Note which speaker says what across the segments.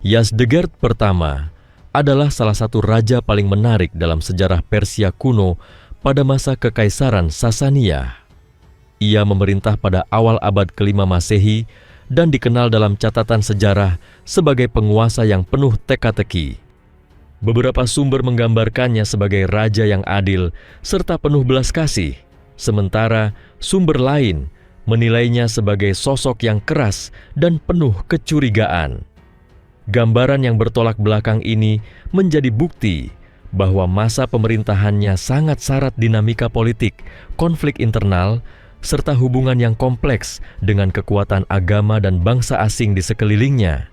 Speaker 1: Yazdegerd pertama adalah salah satu raja paling menarik dalam sejarah Persia kuno pada masa Kekaisaran Sasania. Ia memerintah pada awal abad ke-5 Masehi dan dikenal dalam catatan sejarah sebagai penguasa yang penuh teka-teki. Beberapa sumber menggambarkannya sebagai raja yang adil serta penuh belas kasih, sementara sumber lain menilainya sebagai sosok yang keras dan penuh kecurigaan. Gambaran yang bertolak belakang ini menjadi bukti bahwa masa pemerintahannya sangat syarat dinamika politik, konflik internal, serta hubungan yang kompleks dengan kekuatan agama dan bangsa asing di sekelilingnya.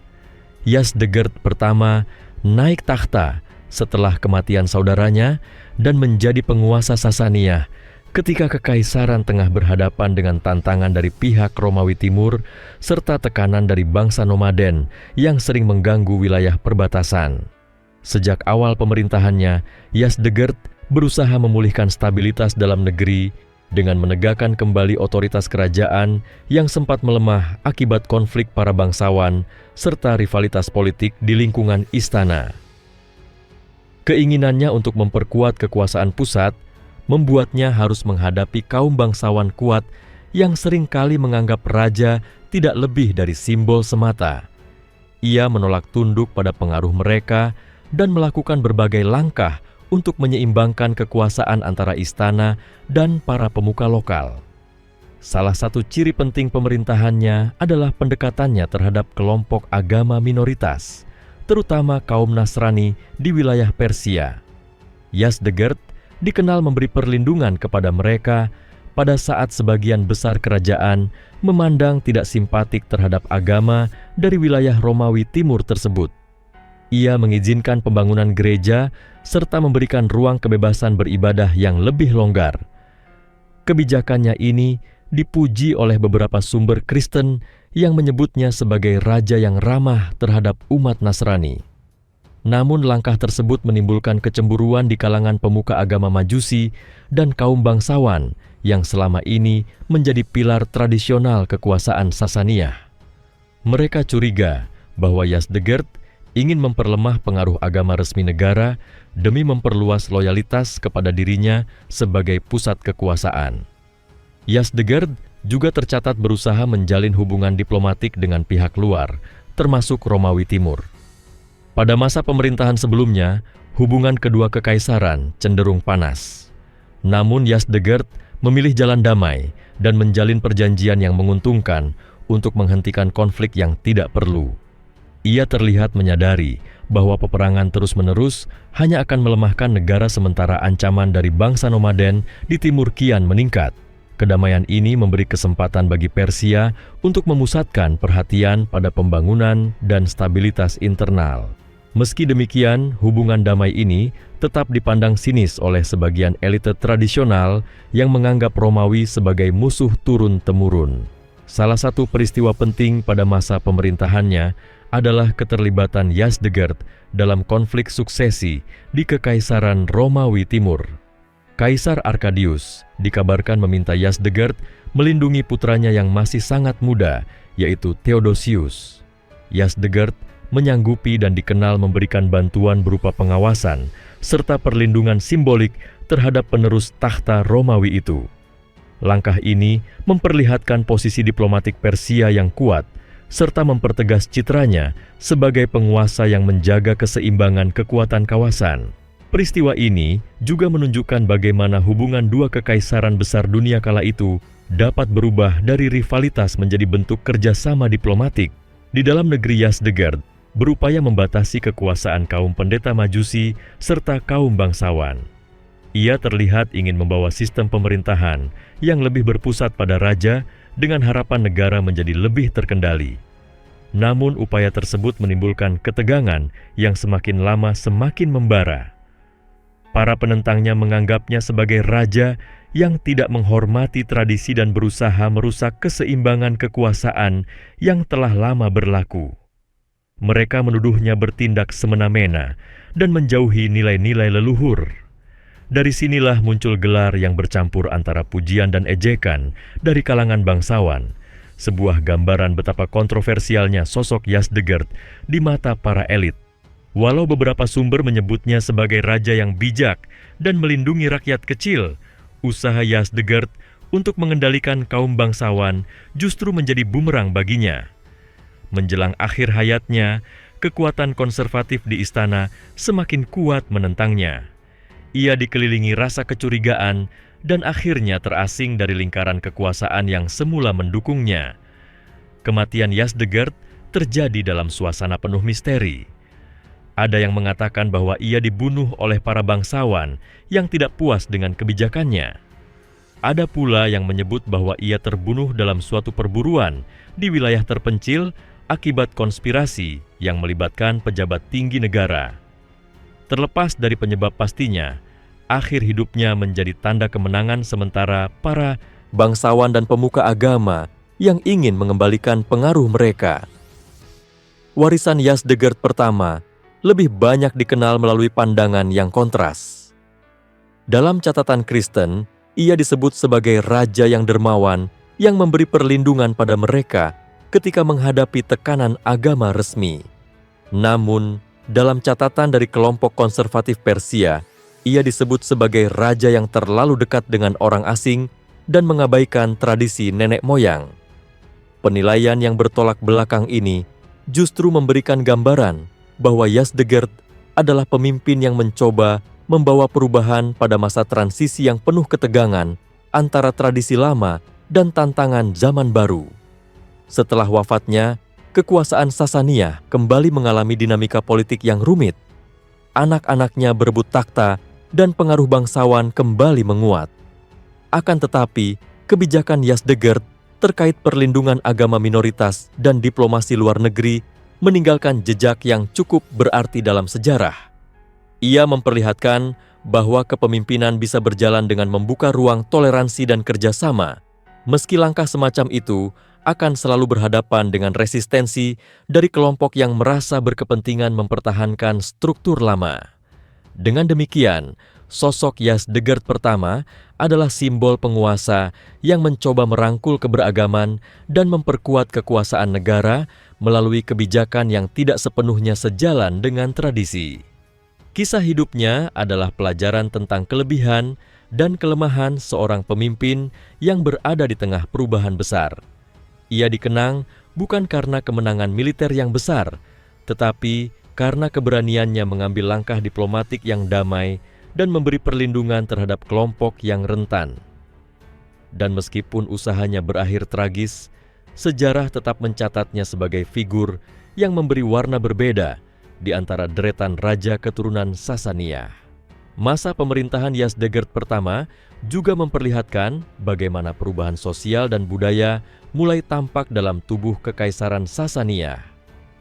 Speaker 1: Yazdegerd pertama naik takhta setelah kematian saudaranya dan menjadi penguasa Sasania ketika kekaisaran tengah berhadapan dengan tantangan dari pihak Romawi Timur serta tekanan dari bangsa nomaden yang sering mengganggu wilayah perbatasan. Sejak awal pemerintahannya, Yazdegerd berusaha memulihkan stabilitas dalam negeri dengan menegakkan kembali otoritas kerajaan yang sempat melemah akibat konflik para bangsawan serta rivalitas politik di lingkungan istana. Keinginannya untuk memperkuat kekuasaan pusat membuatnya harus menghadapi kaum bangsawan kuat yang seringkali menganggap raja tidak lebih dari simbol semata. Ia menolak tunduk pada pengaruh mereka dan melakukan berbagai langkah untuk menyeimbangkan kekuasaan antara istana dan para pemuka lokal. Salah satu ciri penting pemerintahannya adalah pendekatannya terhadap kelompok agama minoritas, terutama kaum Nasrani di wilayah Persia. Yazdegerd dikenal memberi perlindungan kepada mereka pada saat sebagian besar kerajaan memandang tidak simpatik terhadap agama dari wilayah Romawi Timur tersebut. Ia mengizinkan pembangunan gereja serta memberikan ruang kebebasan beribadah yang lebih longgar. Kebijakannya ini dipuji oleh beberapa sumber Kristen yang menyebutnya sebagai raja yang ramah terhadap umat Nasrani. Namun langkah tersebut menimbulkan kecemburuan di kalangan pemuka agama Majusi dan kaum bangsawan yang selama ini menjadi pilar tradisional kekuasaan Sasania. Mereka curiga bahwa Yazdegerd ingin memperlemah pengaruh agama resmi negara demi memperluas loyalitas kepada dirinya sebagai pusat kekuasaan. Yazdegerd juga tercatat berusaha menjalin hubungan diplomatik dengan pihak luar, termasuk Romawi Timur. Pada masa pemerintahan sebelumnya, hubungan kedua kekaisaran cenderung panas. Namun Yazdegerd memilih jalan damai dan menjalin perjanjian yang menguntungkan untuk menghentikan konflik yang tidak perlu. Ia terlihat menyadari bahwa peperangan terus-menerus hanya akan melemahkan negara sementara ancaman dari bangsa nomaden di timur kian meningkat. Kedamaian ini memberi kesempatan bagi Persia untuk memusatkan perhatian pada pembangunan dan stabilitas internal. Meski demikian, hubungan damai ini tetap dipandang sinis oleh sebagian elite tradisional yang menganggap Romawi sebagai musuh turun-temurun. Salah satu peristiwa penting pada masa pemerintahannya adalah keterlibatan Yazdegerd dalam konflik suksesi di Kekaisaran Romawi Timur. Kaisar Arkadius dikabarkan meminta Yazdegerd melindungi putranya yang masih sangat muda, yaitu Theodosius. Yazdegerd menyanggupi dan dikenal memberikan bantuan berupa pengawasan serta perlindungan simbolik terhadap penerus takhta Romawi itu. Langkah ini memperlihatkan posisi diplomatik Persia yang kuat, serta mempertegas citranya sebagai penguasa yang menjaga keseimbangan kekuatan kawasan. Peristiwa ini juga menunjukkan bagaimana hubungan dua kekaisaran besar dunia kala itu dapat berubah dari rivalitas menjadi bentuk kerjasama diplomatik. Di dalam negeri, Yazdegerd berupaya membatasi kekuasaan kaum pendeta Majusi serta kaum bangsawan. Ia terlihat ingin membawa sistem pemerintahan yang lebih berpusat pada raja dengan harapan negara menjadi lebih terkendali. Namun upaya tersebut menimbulkan ketegangan yang semakin lama semakin membara. Para penentangnya menganggapnya sebagai raja yang tidak menghormati tradisi dan berusaha merusak keseimbangan kekuasaan yang telah lama berlaku. Mereka menuduhnya bertindak semena-mena dan menjauhi nilai-nilai leluhur. Dari sinilah muncul gelar yang bercampur antara pujian dan ejekan dari kalangan bangsawan, sebuah gambaran betapa kontroversialnya sosok Yazdegerd di mata para elit. Walau beberapa sumber menyebutnya sebagai raja yang bijak dan melindungi rakyat kecil, usaha Yazdegerd untuk mengendalikan kaum bangsawan justru menjadi bumerang baginya. Menjelang akhir hayatnya, kekuatan konservatif di istana semakin kuat menentangnya. Ia dikelilingi rasa kecurigaan dan akhirnya terasing dari lingkaran kekuasaan yang semula mendukungnya. Kematian Yazdegerd terjadi dalam suasana penuh misteri. Ada yang mengatakan bahwa ia dibunuh oleh para bangsawan yang tidak puas dengan kebijakannya. Ada pula yang menyebut bahwa ia terbunuh dalam suatu perburuan di wilayah terpencil akibat konspirasi yang melibatkan pejabat tinggi negara. Terlepas dari penyebab pastinya, akhir hidupnya menjadi tanda kemenangan sementara para bangsawan dan pemuka agama yang ingin mengembalikan pengaruh mereka. Warisan Yazdegerd pertama lebih banyak dikenal melalui pandangan yang kontras. Dalam catatan Kristen, ia disebut sebagai raja yang dermawan yang memberi perlindungan pada mereka ketika menghadapi tekanan agama resmi. Namun, dalam catatan dari kelompok konservatif Persia, ia disebut sebagai raja yang terlalu dekat dengan orang asing dan mengabaikan tradisi nenek moyang. Penilaian yang bertolak belakang ini justru memberikan gambaran bahwa Yazdegerd adalah pemimpin yang mencoba membawa perubahan pada masa transisi yang penuh ketegangan antara tradisi lama dan tantangan zaman baru. Setelah wafatnya, kekuasaan Sasaniyah kembali mengalami dinamika politik yang rumit. Anak-anaknya berebut takhta dan pengaruh bangsawan kembali menguat. Akan tetapi, kebijakan Yazdegerd terkait perlindungan agama minoritas dan diplomasi luar negeri meninggalkan jejak yang cukup berarti dalam sejarah. Ia memperlihatkan bahwa kepemimpinan bisa berjalan dengan membuka ruang toleransi dan kerjasama, meski langkah semacam itu akan selalu berhadapan dengan resistensi dari kelompok yang merasa berkepentingan mempertahankan struktur lama. Dengan demikian, sosok Yazdegerd pertama adalah simbol penguasa yang mencoba merangkul keberagaman dan memperkuat kekuasaan negara melalui kebijakan yang tidak sepenuhnya sejalan dengan tradisi. Kisah hidupnya adalah pelajaran tentang kelebihan dan kelemahan seorang pemimpin yang berada di tengah perubahan besar. Ia dikenang bukan karena kemenangan militer yang besar, tetapi karena keberaniannya mengambil langkah diplomatik yang damai dan memberi perlindungan terhadap kelompok yang rentan. Dan meskipun usahanya berakhir tragis, sejarah tetap mencatatnya sebagai figur yang memberi warna berbeda di antara deretan raja keturunan Sasaniyah. Masa pemerintahan Yazdegerd pertama juga memperlihatkan bagaimana perubahan sosial dan budaya mulai tampak dalam tubuh Kekaisaran Sasaniyah.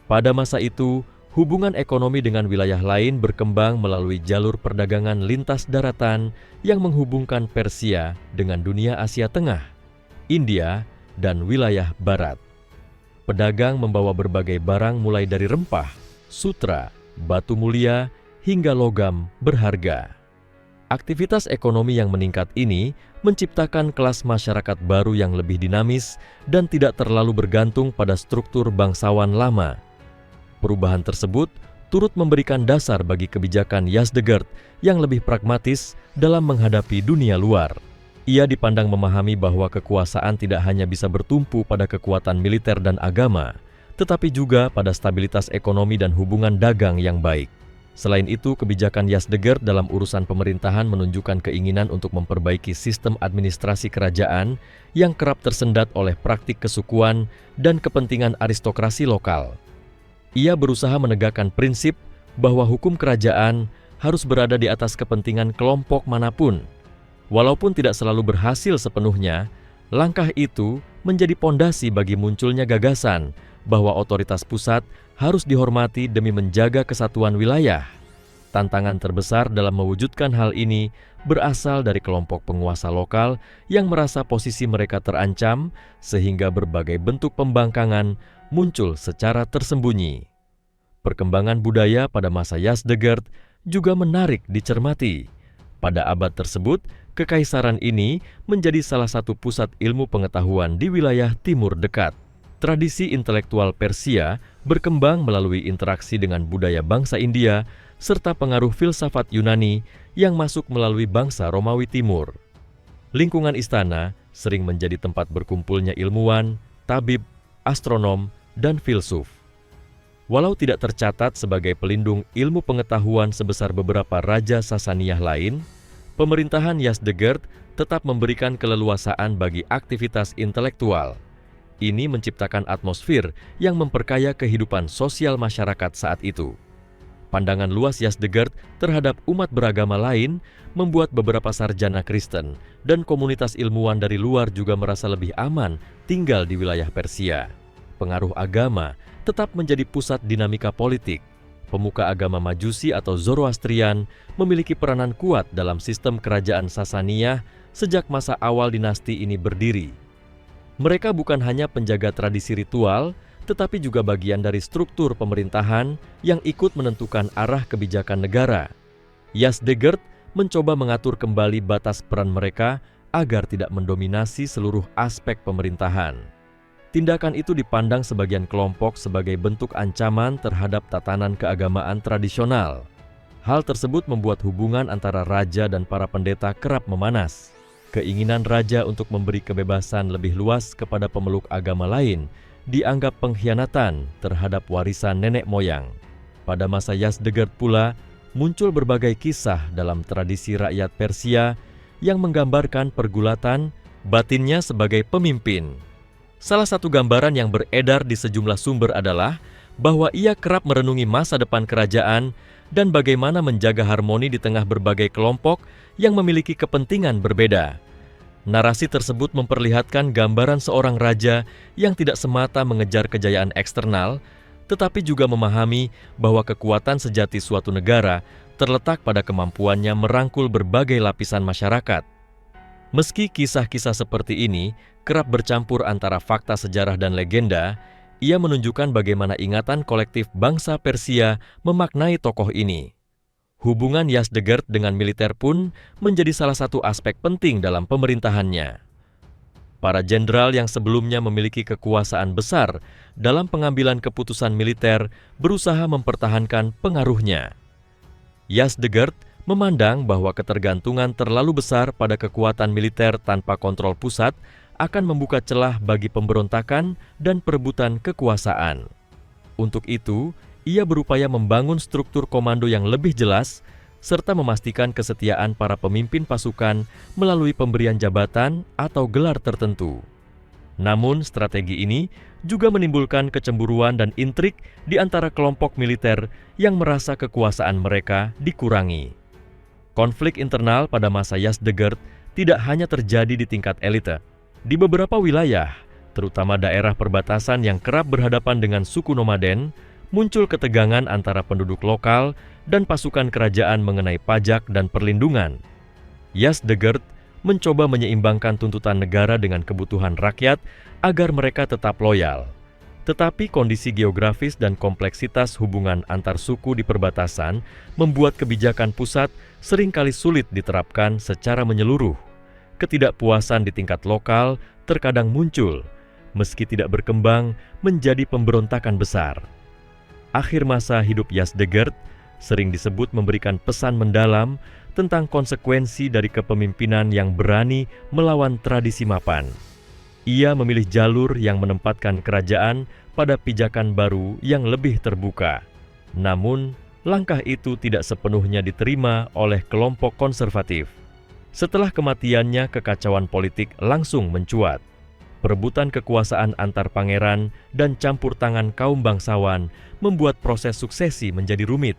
Speaker 1: Pada masa itu, hubungan ekonomi dengan wilayah lain berkembang melalui jalur perdagangan lintas daratan yang menghubungkan Persia dengan dunia Asia Tengah, India, dan wilayah Barat. Pedagang membawa berbagai barang mulai dari rempah, sutra, batu mulia, hingga logam berharga. Aktivitas ekonomi yang meningkat ini menciptakan kelas masyarakat baru yang lebih dinamis dan tidak terlalu bergantung pada struktur bangsawan lama. Perubahan tersebut turut memberikan dasar bagi kebijakan Yazdegerd yang lebih pragmatis dalam menghadapi dunia luar. Ia dipandang memahami bahwa kekuasaan tidak hanya bisa bertumpu pada kekuatan militer dan agama, tetapi juga pada stabilitas ekonomi dan hubungan dagang yang baik. Selain itu, kebijakan Yazdegerd dalam urusan pemerintahan menunjukkan keinginan untuk memperbaiki sistem administrasi kerajaan yang kerap tersendat oleh praktik kesukuan dan kepentingan aristokrasi lokal. Ia berusaha menegakkan prinsip bahwa hukum kerajaan harus berada di atas kepentingan kelompok manapun. Walaupun tidak selalu berhasil sepenuhnya, langkah itu menjadi pondasi bagi munculnya gagasan bahwa otoritas pusat harus dihormati demi menjaga kesatuan wilayah. Tantangan terbesar dalam mewujudkan hal ini berasal dari kelompok penguasa lokal yang merasa posisi mereka terancam, sehingga berbagai bentuk pembangkangan muncul secara tersembunyi. Perkembangan budaya pada masa Yazdegerd juga menarik dicermati. Pada abad tersebut, kekaisaran ini menjadi salah satu pusat ilmu pengetahuan di wilayah timur dekat. Tradisi intelektual Persia berkembang melalui interaksi dengan budaya bangsa India serta pengaruh filsafat Yunani yang masuk melalui bangsa Romawi Timur. Lingkungan istana sering menjadi tempat berkumpulnya ilmuwan, tabib, astronom, dan filsuf. Walau tidak tercatat sebagai pelindung ilmu pengetahuan sebesar beberapa raja Sasaniyah lain, pemerintahan Yazdegerd tetap memberikan keleluasaan bagi aktivitas intelektual. Ini menciptakan atmosfer yang memperkaya kehidupan sosial masyarakat saat itu. Pandangan luas Yazdegerd terhadap umat beragama lain membuat beberapa sarjana Kristen dan komunitas ilmuwan dari luar juga merasa lebih aman tinggal di wilayah Persia. Pengaruh agama tetap menjadi pusat dinamika politik. Pemuka agama Majusi atau Zoroastrian memiliki peranan kuat dalam sistem kerajaan Sasaniyah sejak masa awal dinasti ini berdiri. Mereka bukan hanya penjaga tradisi ritual, tetapi juga bagian dari struktur pemerintahan yang ikut menentukan arah kebijakan negara. Yazdegerd mencoba mengatur kembali batas peran mereka agar tidak mendominasi seluruh aspek pemerintahan. Tindakan itu dipandang sebagian kelompok sebagai bentuk ancaman terhadap tatanan keagamaan tradisional. Hal tersebut membuat hubungan antara raja dan para pendeta kerap memanas. Keinginan raja untuk memberi kebebasan lebih luas kepada pemeluk agama lain dianggap pengkhianatan terhadap warisan nenek moyang. Pada masa Yazdegerd pula, muncul berbagai kisah dalam tradisi rakyat Persia yang menggambarkan pergulatan batinnya sebagai pemimpin. Salah satu gambaran yang beredar di sejumlah sumber adalah bahwa ia kerap merenungi masa depan kerajaan dan bagaimana menjaga harmoni di tengah berbagai kelompok yang memiliki kepentingan berbeda. Narasi tersebut memperlihatkan gambaran seorang raja yang tidak semata mengejar kejayaan eksternal, tetapi juga memahami bahwa kekuatan sejati suatu negara terletak pada kemampuannya merangkul berbagai lapisan masyarakat. Meski kisah-kisah seperti ini kerap bercampur antara fakta sejarah dan legenda, ia menunjukkan bagaimana ingatan kolektif bangsa Persia memaknai tokoh ini. Hubungan Yazdegerd dengan militer pun menjadi salah satu aspek penting dalam pemerintahannya. Para jenderal yang sebelumnya memiliki kekuasaan besar dalam pengambilan keputusan militer berusaha mempertahankan pengaruhnya. Yazdegerd memandang bahwa ketergantungan terlalu besar pada kekuatan militer tanpa kontrol pusat akan membuka celah bagi pemberontakan dan perebutan kekuasaan. Untuk itu, ia berupaya membangun struktur komando yang lebih jelas serta memastikan kesetiaan para pemimpin pasukan melalui pemberian jabatan atau gelar tertentu. Namun, strategi ini juga menimbulkan kecemburuan dan intrik di antara kelompok militer yang merasa kekuasaan mereka dikurangi. Konflik internal pada masa Yazdegerd tidak hanya terjadi di tingkat elite. Di beberapa wilayah, terutama daerah perbatasan yang kerap berhadapan dengan suku nomaden, muncul ketegangan antara penduduk lokal dan pasukan kerajaan mengenai pajak dan perlindungan. Yazdegerd mencoba menyeimbangkan tuntutan negara dengan kebutuhan rakyat agar mereka tetap loyal. Tetapi kondisi geografis dan kompleksitas hubungan antar suku di perbatasan membuat kebijakan pusat seringkali sulit diterapkan secara menyeluruh. Ketidakpuasan di tingkat lokal terkadang muncul, meski tidak berkembang menjadi pemberontakan besar. Akhir masa hidup Yazdegerd sering disebut memberikan pesan mendalam tentang konsekuensi dari kepemimpinan yang berani melawan tradisi mapan. Ia memilih jalur yang menempatkan kerajaan pada pijakan baru yang lebih terbuka. Namun, langkah itu tidak sepenuhnya diterima oleh kelompok konservatif. Setelah kematiannya, kekacauan politik langsung mencuat. Perebutan kekuasaan antar pangeran dan campur tangan kaum bangsawan membuat proses suksesi menjadi rumit.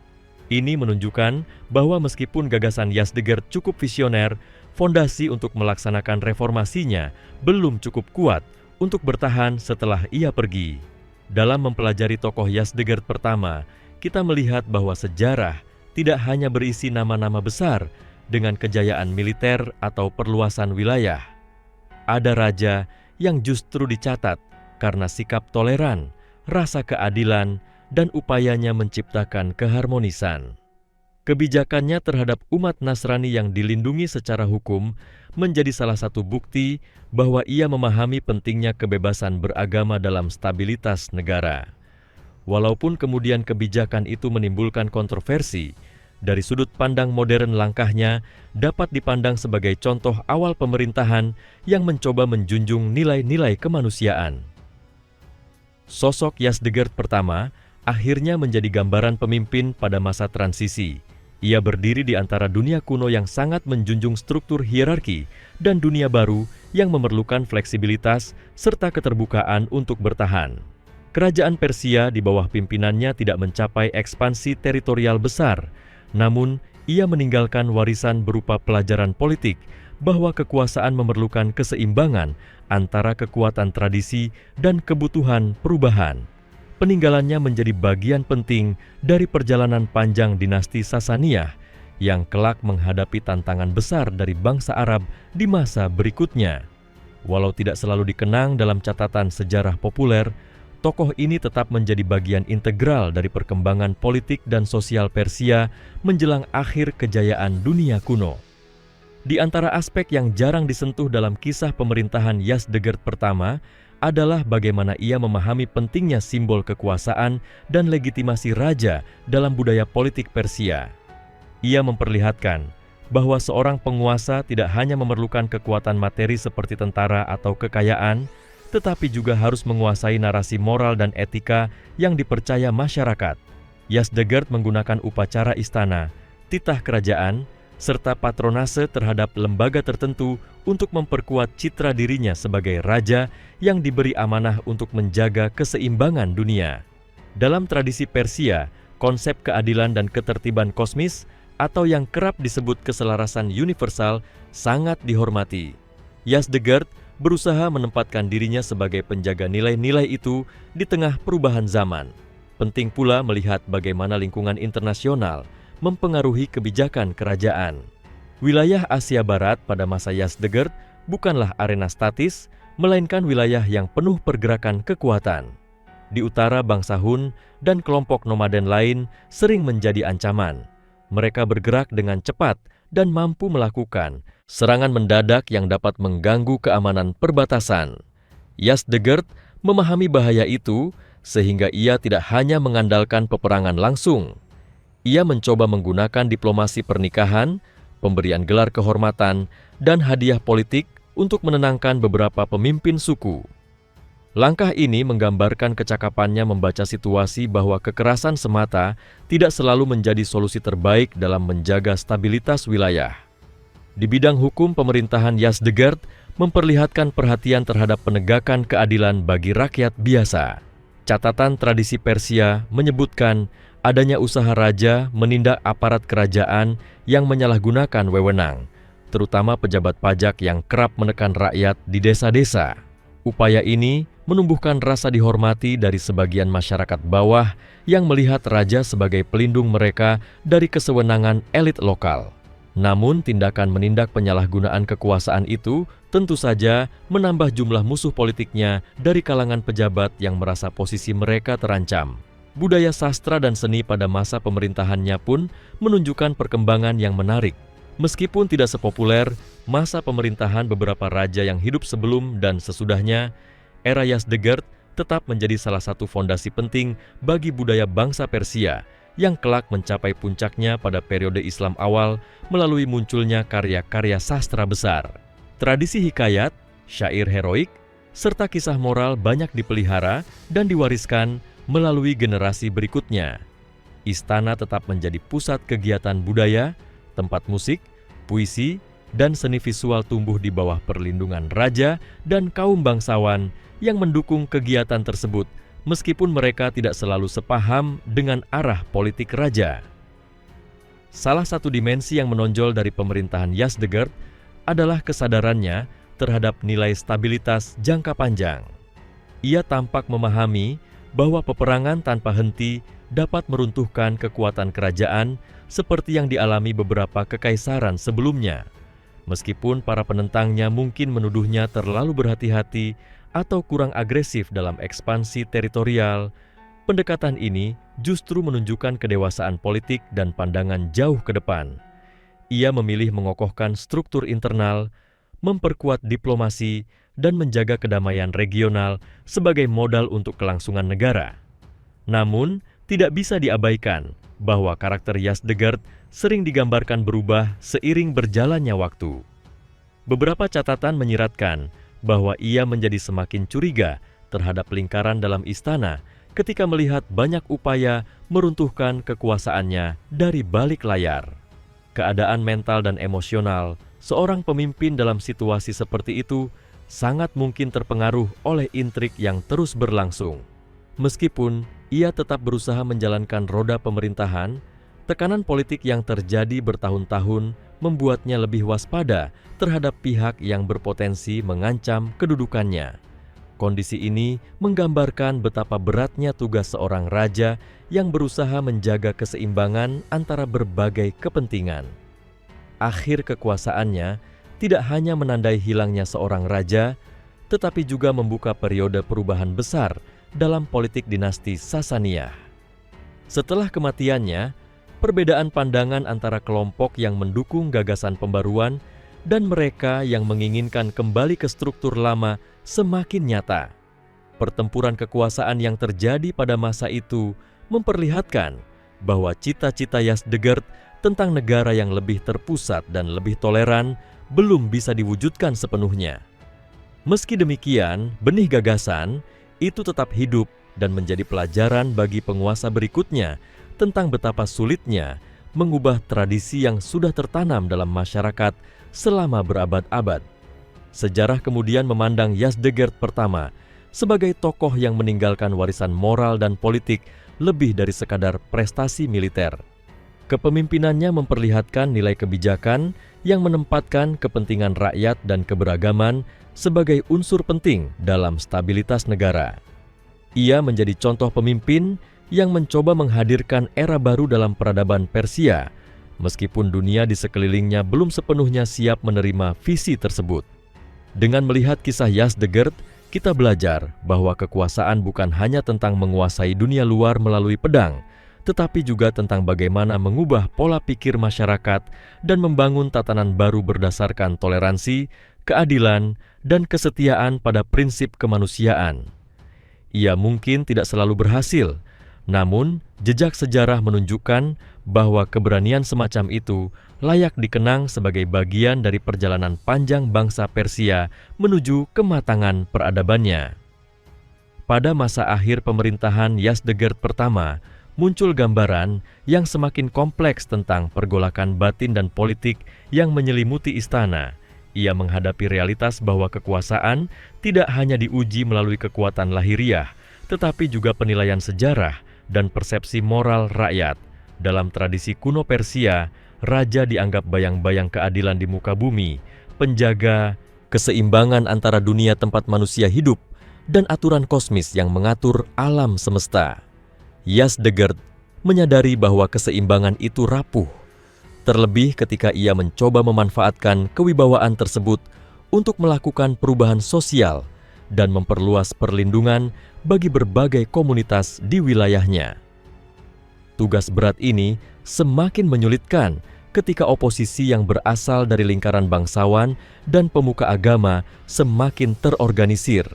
Speaker 1: Ini menunjukkan bahwa meskipun gagasan Yazdegerd cukup visioner, fondasi untuk melaksanakan reformasinya belum cukup kuat untuk bertahan setelah ia pergi. Dalam mempelajari tokoh Yazdegerd pertama, kita melihat bahwa sejarah tidak hanya berisi nama-nama besar dengan kejayaan militer atau perluasan wilayah. Ada raja yang justru dicatat karena sikap toleran, rasa keadilan, dan upayanya menciptakan keharmonisan. Kebijakannya terhadap umat Nasrani yang dilindungi secara hukum menjadi salah satu bukti bahwa ia memahami pentingnya kebebasan beragama dalam stabilitas negara. Walaupun kemudian kebijakan itu menimbulkan kontroversi, dari sudut pandang modern langkahnya dapat dipandang sebagai contoh awal pemerintahan yang mencoba menjunjung nilai-nilai kemanusiaan. Sosok Yazdegerd pertama akhirnya menjadi gambaran pemimpin pada masa transisi. Ia berdiri di antara dunia kuno yang sangat menjunjung struktur hierarki dan dunia baru yang memerlukan fleksibilitas serta keterbukaan untuk bertahan. Kerajaan Persia di bawah pimpinannya tidak mencapai ekspansi teritorial besar, namun ia meninggalkan warisan berupa pelajaran politik bahwa kekuasaan memerlukan keseimbangan antara kekuatan tradisi dan kebutuhan perubahan. Peninggalannya menjadi bagian penting dari perjalanan panjang dinasti Sasaniyah yang kelak menghadapi tantangan besar dari bangsa Arab di masa berikutnya. Walau tidak selalu dikenang dalam catatan sejarah populer, tokoh ini tetap menjadi bagian integral dari perkembangan politik dan sosial Persia menjelang akhir kejayaan dunia kuno. Di antara aspek yang jarang disentuh dalam kisah pemerintahan Yazdegerd pertama adalah bagaimana ia memahami pentingnya simbol kekuasaan dan legitimasi raja dalam budaya politik Persia. Ia memperlihatkan bahwa seorang penguasa tidak hanya memerlukan kekuatan materi seperti tentara atau kekayaan, tetapi juga harus menguasai narasi moral dan etika yang dipercaya masyarakat. Yazdegerd menggunakan upacara istana, titah kerajaan, serta patronase terhadap lembaga tertentu untuk memperkuat citra dirinya sebagai raja yang diberi amanah untuk menjaga keseimbangan dunia. Dalam tradisi Persia, konsep keadilan dan ketertiban kosmis atau yang kerap disebut keselarasan universal sangat dihormati. Yazdegerd berusaha menempatkan dirinya sebagai penjaga nilai-nilai itu di tengah perubahan zaman. Penting pula melihat bagaimana lingkungan internasional mempengaruhi kebijakan kerajaan. Wilayah Asia Barat pada masa Yazdegerd bukanlah arena statis, melainkan wilayah yang penuh pergerakan kekuatan. Di utara bangsa Hun dan kelompok nomaden lain sering menjadi ancaman. Mereka bergerak dengan cepat dan mampu melakukan serangan mendadak yang dapat mengganggu keamanan perbatasan. Yazdegerd memahami bahaya itu sehingga ia tidak hanya mengandalkan peperangan langsung. Ia mencoba menggunakan diplomasi pernikahan, pemberian gelar kehormatan, dan hadiah politik untuk menenangkan beberapa pemimpin suku. Langkah ini menggambarkan kecakapannya membaca situasi bahwa kekerasan semata tidak selalu menjadi solusi terbaik dalam menjaga stabilitas wilayah. Di bidang hukum, pemerintahan Yazdegerd memperlihatkan perhatian terhadap penegakan keadilan bagi rakyat biasa. Catatan tradisi Persia menyebutkan adanya usaha raja menindak aparat kerajaan yang menyalahgunakan wewenang, terutama pejabat pajak yang kerap menekan rakyat di desa-desa. Upaya ini menumbuhkan rasa dihormati dari sebagian masyarakat bawah yang melihat raja sebagai pelindung mereka dari kesewenangan elit lokal. Namun, tindakan menindak penyalahgunaan kekuasaan itu tentu saja menambah jumlah musuh politiknya dari kalangan pejabat yang merasa posisi mereka terancam. Budaya sastra dan seni pada masa pemerintahannya pun menunjukkan perkembangan yang menarik. Meskipun tidak sepopuler masa pemerintahan beberapa raja yang hidup sebelum dan sesudahnya, era Yazdegerd tetap menjadi salah satu fondasi penting bagi budaya bangsa Persia yang kelak mencapai puncaknya pada periode Islam awal melalui munculnya karya-karya sastra besar. Tradisi hikayat, syair heroik, serta kisah moral banyak dipelihara dan diwariskan melalui generasi berikutnya. Istana tetap menjadi pusat kegiatan budaya, tempat musik, puisi, dan seni visual tumbuh di bawah perlindungan raja dan kaum bangsawan yang mendukung kegiatan tersebut meskipun mereka tidak selalu sepaham dengan arah politik raja. Salah satu dimensi yang menonjol dari pemerintahan Yazdegerd adalah kesadarannya terhadap nilai stabilitas jangka panjang. Ia tampak memahami bahwa peperangan tanpa henti dapat meruntuhkan kekuatan kerajaan seperti yang dialami beberapa kekaisaran sebelumnya. Meskipun para penentangnya mungkin menuduhnya terlalu berhati-hati atau kurang agresif dalam ekspansi teritorial, Pendekatan ini justru menunjukkan kedewasaan politik dan pandangan jauh ke depan. Ia memilih mengokohkan struktur internal, memperkuat diplomasi, dan menjaga kedamaian regional sebagai modal untuk kelangsungan negara. Namun, tidak bisa diabaikan bahwa karakter Yazdegerd sering digambarkan berubah seiring berjalannya waktu. Beberapa catatan menyiratkan bahwa ia menjadi semakin curiga terhadap lingkaran dalam istana ketika melihat banyak upaya meruntuhkan kekuasaannya dari balik layar. Keadaan mental dan emosional seorang pemimpin dalam situasi seperti itu sangat mungkin terpengaruh oleh intrik yang terus berlangsung. Meskipun ia tetap berusaha menjalankan roda pemerintahan, tekanan politik yang terjadi bertahun-tahun membuatnya lebih waspada terhadap pihak yang berpotensi mengancam kedudukannya. Kondisi ini menggambarkan betapa beratnya tugas seorang raja yang berusaha menjaga keseimbangan antara berbagai kepentingan. Akhir kekuasaannya tidak hanya menandai hilangnya seorang raja, tetapi juga membuka periode perubahan besar dalam politik dinasti Sasaniyah. Setelah kematiannya, perbedaan pandangan antara kelompok yang mendukung gagasan pembaruan dan mereka yang menginginkan kembali ke struktur lama semakin nyata. Pertempuran kekuasaan yang terjadi pada masa itu memperlihatkan bahwa cita-cita Yazdegerd tentang negara yang lebih terpusat dan lebih toleran belum bisa diwujudkan sepenuhnya. Meski demikian, benih gagasan itu tetap hidup dan menjadi pelajaran bagi penguasa berikutnya tentang betapa sulitnya mengubah tradisi yang sudah tertanam dalam masyarakat selama berabad-abad. Sejarah kemudian memandang Yazdegerd pertama sebagai tokoh yang meninggalkan warisan moral dan politik lebih dari sekadar prestasi militer. Kepemimpinannya memperlihatkan nilai kebijakan yang menempatkan kepentingan rakyat dan keberagaman sebagai unsur penting dalam stabilitas negara. Ia menjadi contoh pemimpin yang mencoba menghadirkan era baru dalam peradaban Persia, meskipun dunia di sekelilingnya belum sepenuhnya siap menerima visi tersebut. Dengan melihat kisah Yazdegerd, kita belajar bahwa kekuasaan bukan hanya tentang menguasai dunia luar melalui pedang, tetapi juga tentang bagaimana mengubah pola pikir masyarakat dan membangun tatanan baru berdasarkan toleransi, keadilan, dan kesetiaan pada prinsip kemanusiaan. Ia mungkin tidak selalu berhasil, namun jejak sejarah menunjukkan bahwa keberanian semacam itu layak dikenang sebagai bagian dari perjalanan panjang bangsa Persia menuju kematangan peradabannya. Pada masa akhir pemerintahan Yazdegerd pertama, muncul gambaran yang semakin kompleks tentang pergolakan batin dan politik yang menyelimuti istana. Ia menghadapi realitas bahwa kekuasaan tidak hanya diuji melalui kekuatan lahiriah, tetapi juga penilaian sejarah dan persepsi moral rakyat. Dalam tradisi kuno Persia, raja dianggap bayang-bayang keadilan di muka bumi, penjaga keseimbangan antara dunia tempat manusia hidup dan aturan kosmis yang mengatur alam semesta. Yazdegerd menyadari bahwa keseimbangan itu rapuh, terlebih ketika ia mencoba memanfaatkan kewibawaan tersebut untuk melakukan perubahan sosial dan memperluas perlindungan bagi berbagai komunitas di wilayahnya. Tugas berat ini semakin menyulitkan ketika oposisi yang berasal dari lingkaran bangsawan dan pemuka agama semakin terorganisir.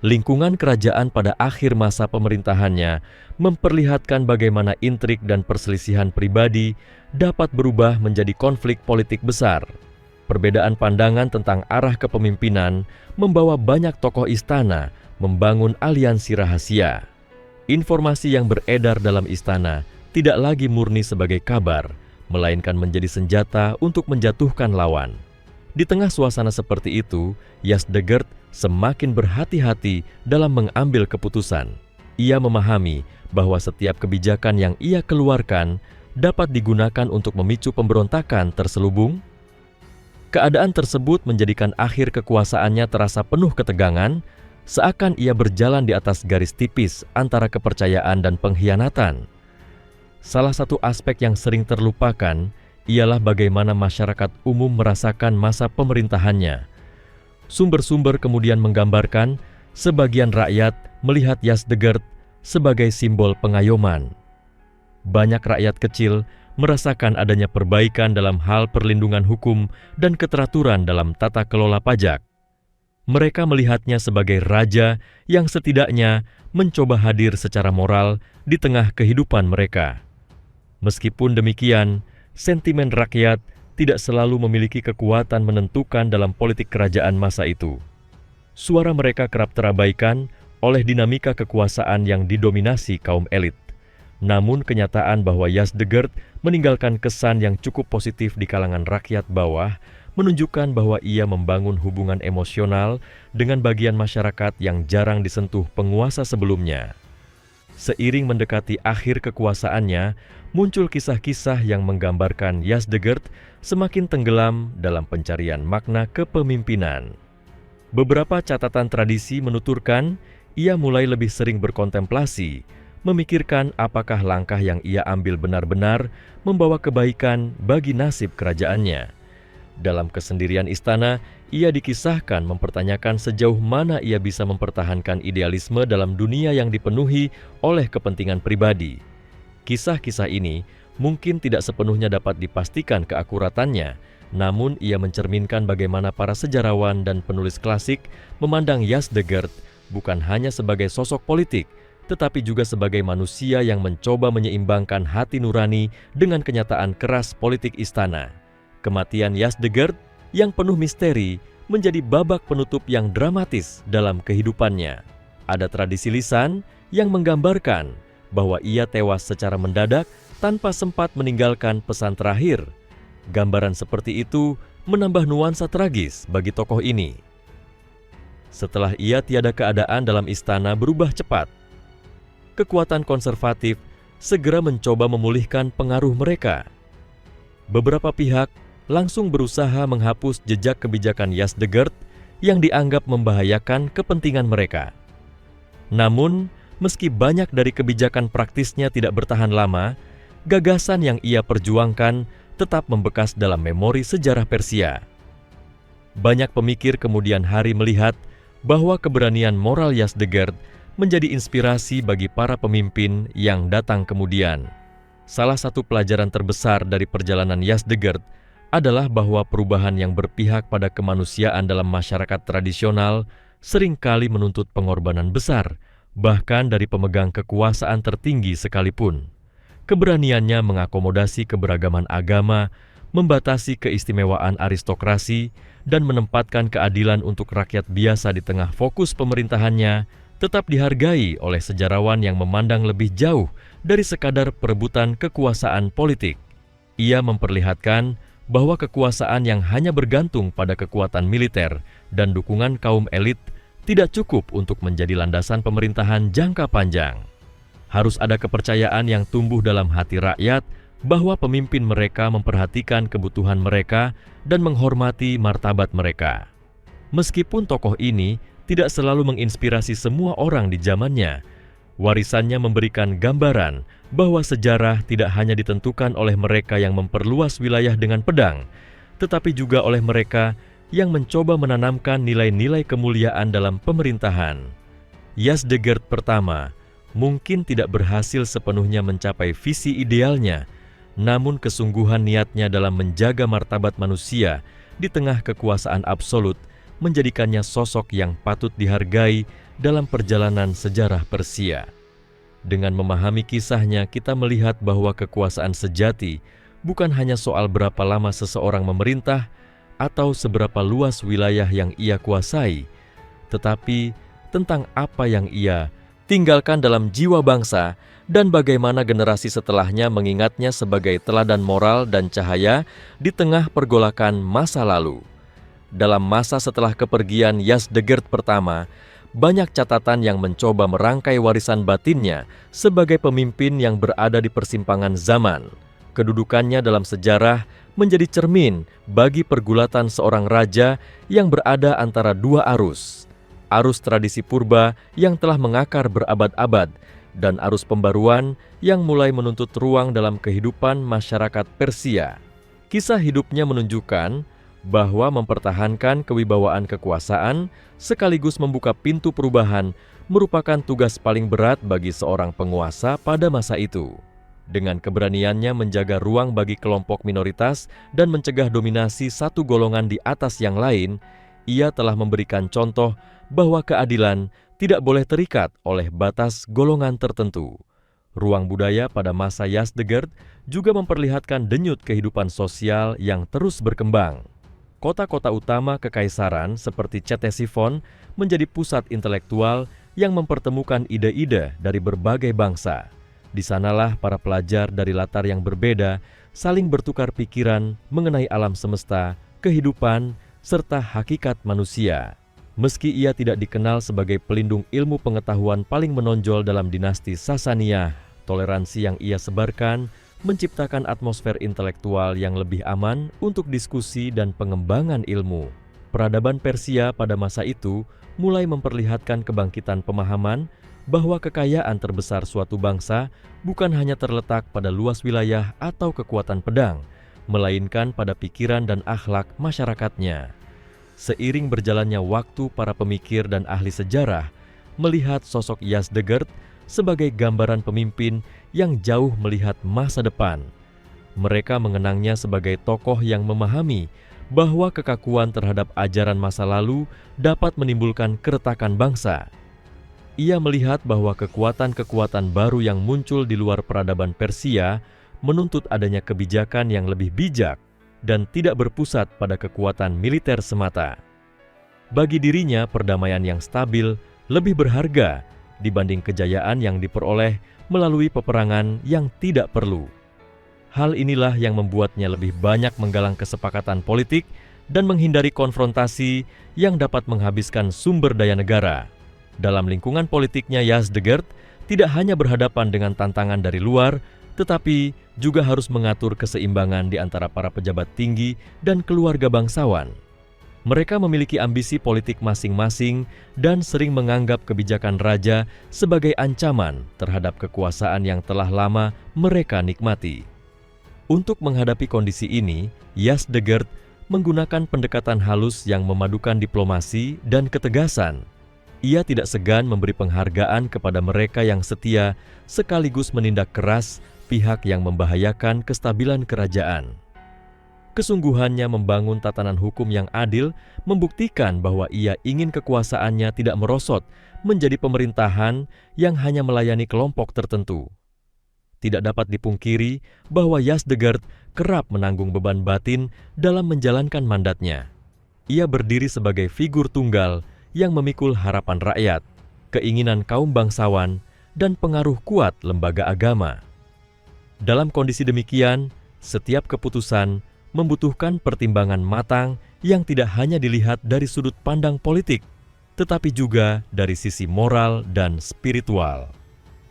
Speaker 1: Lingkungan kerajaan pada akhir masa pemerintahannya memperlihatkan bagaimana intrik dan perselisihan pribadi dapat berubah menjadi konflik politik besar. Perbedaan pandangan tentang arah kepemimpinan membawa banyak tokoh istana membangun aliansi rahasia. Informasi yang beredar dalam istana tidak lagi murni sebagai kabar, melainkan menjadi senjata untuk menjatuhkan lawan. Di tengah suasana seperti itu, Yazdegerd semakin berhati-hati dalam mengambil keputusan. Ia memahami bahwa setiap kebijakan yang ia keluarkan dapat digunakan untuk memicu pemberontakan terselubung. Keadaan tersebut menjadikan akhir kekuasaannya terasa penuh ketegangan, seakan ia berjalan di atas garis tipis antara kepercayaan dan pengkhianatan. Salah satu aspek yang sering terlupakan ialah bagaimana masyarakat umum merasakan masa pemerintahannya. Sumber-sumber kemudian menggambarkan sebagian rakyat melihat Yazdegerd sebagai simbol pengayoman. Banyak rakyat kecil merasakan adanya perbaikan dalam hal perlindungan hukum dan keteraturan dalam tata kelola pajak. Mereka melihatnya sebagai raja yang setidaknya mencoba hadir secara moral di tengah kehidupan mereka. Meskipun demikian, sentimen rakyat tidak selalu memiliki kekuatan menentukan dalam politik kerajaan masa itu. Suara mereka kerap terabaikan oleh dinamika kekuasaan yang didominasi kaum elit. Namun kenyataan bahwa Yazdegerd meninggalkan kesan yang cukup positif di kalangan rakyat bawah menunjukkan bahwa ia membangun hubungan emosional dengan bagian masyarakat yang jarang disentuh penguasa sebelumnya. Seiring mendekati akhir kekuasaannya, muncul kisah-kisah yang menggambarkan Yazdegerd semakin tenggelam dalam pencarian makna kepemimpinan. Beberapa catatan tradisi menuturkan ia mulai lebih sering berkontemplasi, memikirkan apakah langkah yang ia ambil benar-benar membawa kebaikan bagi nasib kerajaannya. Dalam kesendirian istana, ia dikisahkan mempertanyakan sejauh mana ia bisa mempertahankan idealisme dalam dunia yang dipenuhi oleh kepentingan pribadi. Kisah-kisah ini mungkin tidak sepenuhnya dapat dipastikan keakuratannya, namun ia mencerminkan bagaimana para sejarawan dan penulis klasik memandang Yazdegerd bukan hanya sebagai sosok politik, tetapi juga sebagai manusia yang mencoba menyeimbangkan hati nurani dengan kenyataan keras politik istana. Kematian Yazdegerd yang penuh misteri menjadi babak penutup yang dramatis dalam kehidupannya. Ada tradisi lisan yang menggambarkan bahwa ia tewas secara mendadak tanpa sempat meninggalkan pesan terakhir. Gambaran seperti itu menambah nuansa tragis bagi tokoh ini. Setelah ia tiada, keadaan dalam istana berubah cepat. Kekuatan konservatif segera mencoba memulihkan pengaruh mereka. Beberapa pihak langsung berusaha menghapus jejak kebijakan Yazdegerd yang dianggap membahayakan kepentingan mereka. Namun, meski banyak dari kebijakan praktisnya tidak bertahan lama, gagasan yang ia perjuangkan tetap membekas dalam memori sejarah Persia. Banyak pemikir kemudian hari melihat bahwa keberanian moral Yazdegerd menjadi inspirasi bagi para pemimpin yang datang kemudian. Salah satu pelajaran terbesar dari perjalanan Yazdegerd adalah bahwa perubahan yang berpihak pada kemanusiaan dalam masyarakat tradisional seringkali menuntut pengorbanan besar, bahkan dari pemegang kekuasaan tertinggi sekalipun. Keberaniannya mengakomodasi keberagaman agama, membatasi keistimewaan aristokrasi, dan menempatkan keadilan untuk rakyat biasa di tengah fokus pemerintahannya tetap dihargai oleh sejarawan yang memandang lebih jauh dari sekadar perebutan kekuasaan politik. Ia memperlihatkan bahwa kekuasaan yang hanya bergantung pada kekuatan militer dan dukungan kaum elit tidak cukup untuk menjadi landasan pemerintahan jangka panjang. Harus ada kepercayaan yang tumbuh dalam hati rakyat bahwa pemimpin mereka memperhatikan kebutuhan mereka dan menghormati martabat mereka. Meskipun tokoh ini tidak selalu menginspirasi semua orang di zamannya, warisannya memberikan gambaran bahwa sejarah tidak hanya ditentukan oleh mereka yang memperluas wilayah dengan pedang, tetapi juga oleh mereka yang mencoba menanamkan nilai-nilai kemuliaan dalam pemerintahan. Yazdegerd pertama mungkin tidak berhasil sepenuhnya mencapai visi idealnya, namun kesungguhan niatnya dalam menjaga martabat manusia di tengah kekuasaan absolut menjadikannya sosok yang patut dihargai dalam perjalanan sejarah Persia. Dengan memahami kisahnya, kita melihat bahwa kekuasaan sejati bukan hanya soal berapa lama seseorang memerintah atau seberapa luas wilayah yang ia kuasai, tetapi tentang apa yang ia tinggalkan dalam jiwa bangsa dan bagaimana generasi setelahnya mengingatnya sebagai teladan moral dan cahaya di tengah pergolakan masa lalu. Dalam masa setelah kepergian Yazdegerd pertama, banyak catatan yang mencoba merangkai warisan batinnya sebagai pemimpin yang berada di persimpangan zaman. Kedudukannya dalam sejarah menjadi cermin bagi pergulatan seorang raja yang berada antara dua arus. Arus tradisi purba yang telah mengakar berabad-abad dan arus pembaruan yang mulai menuntut ruang dalam kehidupan masyarakat Persia. Kisah hidupnya menunjukkan bahwa mempertahankan kewibawaan kekuasaan sekaligus membuka pintu perubahan merupakan tugas paling berat bagi seorang penguasa pada masa itu. Dengan keberaniannya menjaga ruang bagi kelompok minoritas dan mencegah dominasi satu golongan di atas yang lain, ia telah memberikan contoh bahwa keadilan tidak boleh terikat oleh batas golongan tertentu. Ruang budaya pada masa Yazdegerd juga memperlihatkan denyut kehidupan sosial yang terus berkembang. Kota-kota utama kekaisaran seperti Ctesifon menjadi pusat intelektual yang mempertemukan ide-ide dari berbagai bangsa. Di sanalah para pelajar dari latar yang berbeda saling bertukar pikiran mengenai alam semesta, kehidupan, serta hakikat manusia. Meski ia tidak dikenal sebagai pelindung ilmu pengetahuan paling menonjol dalam dinasti Sasaniyah, toleransi yang ia sebarkan menciptakan atmosfer intelektual yang lebih aman untuk diskusi dan pengembangan ilmu. Peradaban Persia pada masa itu mulai memperlihatkan kebangkitan pemahaman bahwa kekayaan terbesar suatu bangsa bukan hanya terletak pada luas wilayah atau kekuatan pedang, melainkan pada pikiran dan akhlak masyarakatnya. Seiring berjalannya waktu, para pemikir dan ahli sejarah melihat sosok Yazdegerd sebagai gambaran pemimpin yang jauh melihat masa depan. Mereka mengenangnya sebagai tokoh yang memahami bahwa kekakuan terhadap ajaran masa lalu dapat menimbulkan keretakan bangsa. Ia melihat bahwa kekuatan-kekuatan baru yang muncul di luar peradaban Persia menuntut adanya kebijakan yang lebih bijak dan tidak berpusat pada kekuatan militer semata. Bagi dirinya, perdamaian yang stabil lebih berharga dibanding kejayaan yang diperoleh melalui peperangan yang tidak perlu. Hal inilah yang membuatnya lebih banyak menggalang kesepakatan politik dan menghindari konfrontasi yang dapat menghabiskan sumber daya negara. Dalam lingkungan politiknya, Yazdegerd tidak hanya berhadapan dengan tantangan dari luar, tetapi juga harus mengatur keseimbangan di antara para pejabat tinggi dan keluarga bangsawan. Mereka memiliki ambisi politik masing-masing dan sering menganggap kebijakan raja sebagai ancaman terhadap kekuasaan yang telah lama mereka nikmati. Untuk menghadapi kondisi ini, Yazdegerd menggunakan pendekatan halus yang memadukan diplomasi dan ketegasan. Ia tidak segan memberi penghargaan kepada mereka yang setia sekaligus menindak keras pihak yang membahayakan kestabilan kerajaan. Kesungguhannya membangun tatanan hukum yang adil membuktikan bahwa ia ingin kekuasaannya tidak merosot menjadi pemerintahan yang hanya melayani kelompok tertentu. Tidak dapat dipungkiri bahwa Yazdegerd kerap menanggung beban batin dalam menjalankan mandatnya. Ia berdiri sebagai figur tunggal yang memikul harapan rakyat, keinginan kaum bangsawan, dan pengaruh kuat lembaga agama. Dalam kondisi demikian, setiap keputusan membutuhkan pertimbangan matang yang tidak hanya dilihat dari sudut pandang politik, tetapi juga dari sisi moral dan spiritual.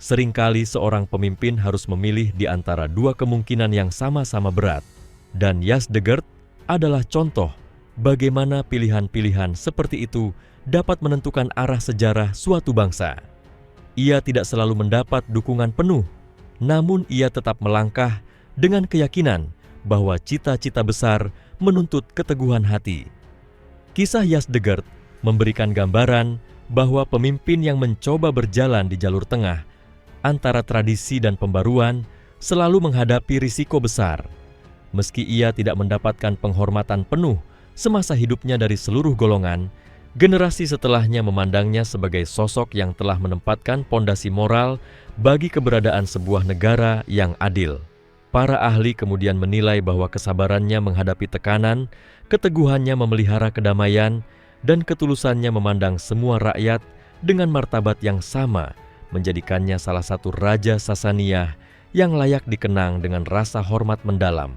Speaker 1: Seringkali seorang pemimpin harus memilih di antara dua kemungkinan yang sama-sama berat, dan Yazdegerd adalah contoh bagaimana pilihan-pilihan seperti itu dapat menentukan arah sejarah suatu bangsa. Ia tidak selalu mendapat dukungan penuh, namun ia tetap melangkah dengan keyakinan bahwa cita-cita besar menuntut keteguhan hati. Kisah Yazdegerd memberikan gambaran bahwa pemimpin yang mencoba berjalan di jalur tengah antara tradisi dan pembaruan selalu menghadapi risiko besar. Meski ia tidak mendapatkan penghormatan penuh semasa hidupnya dari seluruh golongan, generasi setelahnya memandangnya sebagai sosok yang telah menempatkan pondasi moral bagi keberadaan sebuah negara yang adil. Para ahli kemudian menilai bahwa kesabarannya menghadapi tekanan, keteguhannya memelihara kedamaian, dan ketulusannya memandang semua rakyat dengan martabat yang sama menjadikannya salah satu raja Sasaniyah yang layak dikenang dengan rasa hormat mendalam.